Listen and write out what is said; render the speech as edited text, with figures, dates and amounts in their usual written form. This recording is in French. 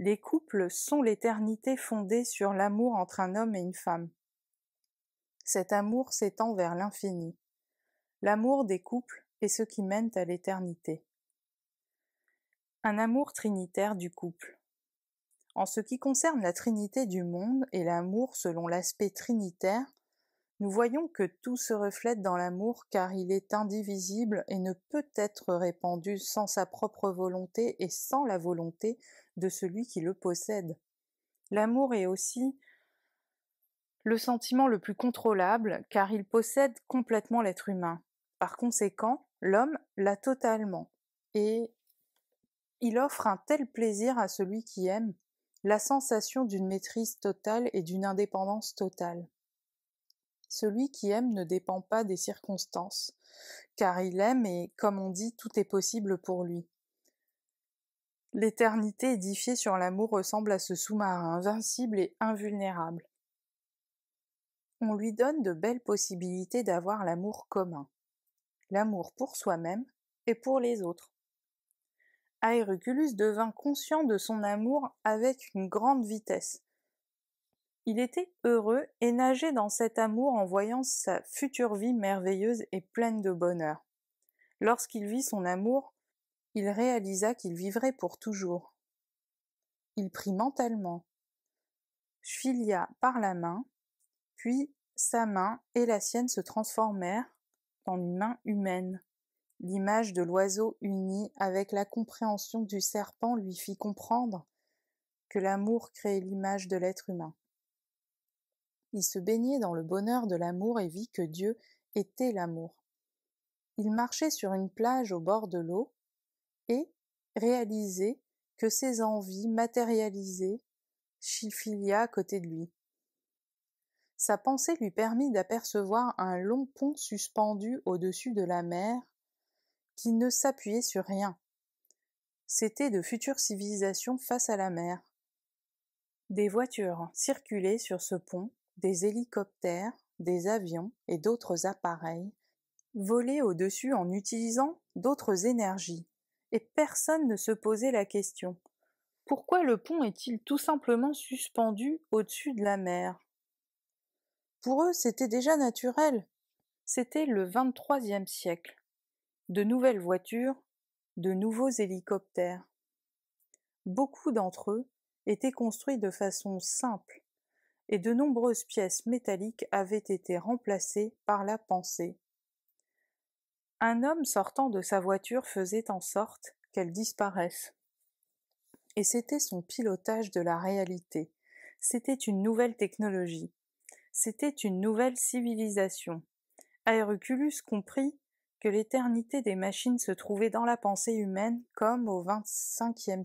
Les couples sont l'éternité fondée sur l'amour entre un homme et une femme. Cet amour s'étend vers l'infini. L'amour des couples est ce qui mène à l'éternité. Un amour trinitaire du couple. En ce qui concerne la trinité du monde et l'amour selon l'aspect trinitaire, nous voyons que tout se reflète dans l'amour car il est indivisible et ne peut être répandu sans sa propre volonté et sans la volonté de celui qui le possède. L'amour est aussi le sentiment le plus contrôlable car il possède complètement l'être humain. Par conséquent, l'homme l'a totalement et il offre un tel plaisir à celui qui aime, la sensation d'une maîtrise totale et d'une indépendance totale. Celui qui aime ne dépend pas des circonstances, car il aime et, comme on dit, tout est possible pour lui. L'éternité édifiée sur l'amour ressemble à ce sous-marin invincible et invulnérable. On lui donne de belles possibilités d'avoir l'amour commun, l'amour pour soi-même et pour les autres. Aeroculus devint conscient de son amour avec une grande vitesse. Il était heureux et nageait dans cet amour en voyant sa future vie merveilleuse et pleine de bonheur. Lorsqu'il vit son amour, il réalisa qu'il vivrait pour toujours. Il prit mentalement Sphilia par la main, puis sa main et la sienne se transformèrent en une main humaine. L'image de l'oiseau uni avec la compréhension du serpent lui fit comprendre que l'amour crée l'image de l'être humain. Il se baignait dans le bonheur de l'amour et vit que Dieu était l'amour. Il marchait sur une plage au bord de l'eau et réalisait que ses envies matérialisaient Sphilia à côté de lui. Sa pensée lui permit d'apercevoir un long pont suspendu au-dessus de la mer qui ne s'appuyait sur rien. C'étaient de futures civilisations face à la mer. Des voitures circulaient sur ce pont, des hélicoptères, des avions et d'autres appareils volaient au-dessus en utilisant d'autres énergies, et personne ne se posait la question. Pourquoi le pont est-il tout simplement suspendu au-dessus de la mer? Pour eux, c'était déjà naturel. C'était le 23e siècle. De nouvelles voitures, de nouveaux hélicoptères. Beaucoup d'entre eux étaient construits de façon simple, et de nombreuses pièces métalliques avaient été remplacées par la pensée. Un homme sortant de sa voiture faisait en sorte qu'elle disparaisse. Et c'était son pilotage de la réalité. C'était une nouvelle technologie. C'était une nouvelle civilisation. Aeroculus comprit que l'éternité des machines se trouvait dans la pensée humaine comme au XXVe siècle.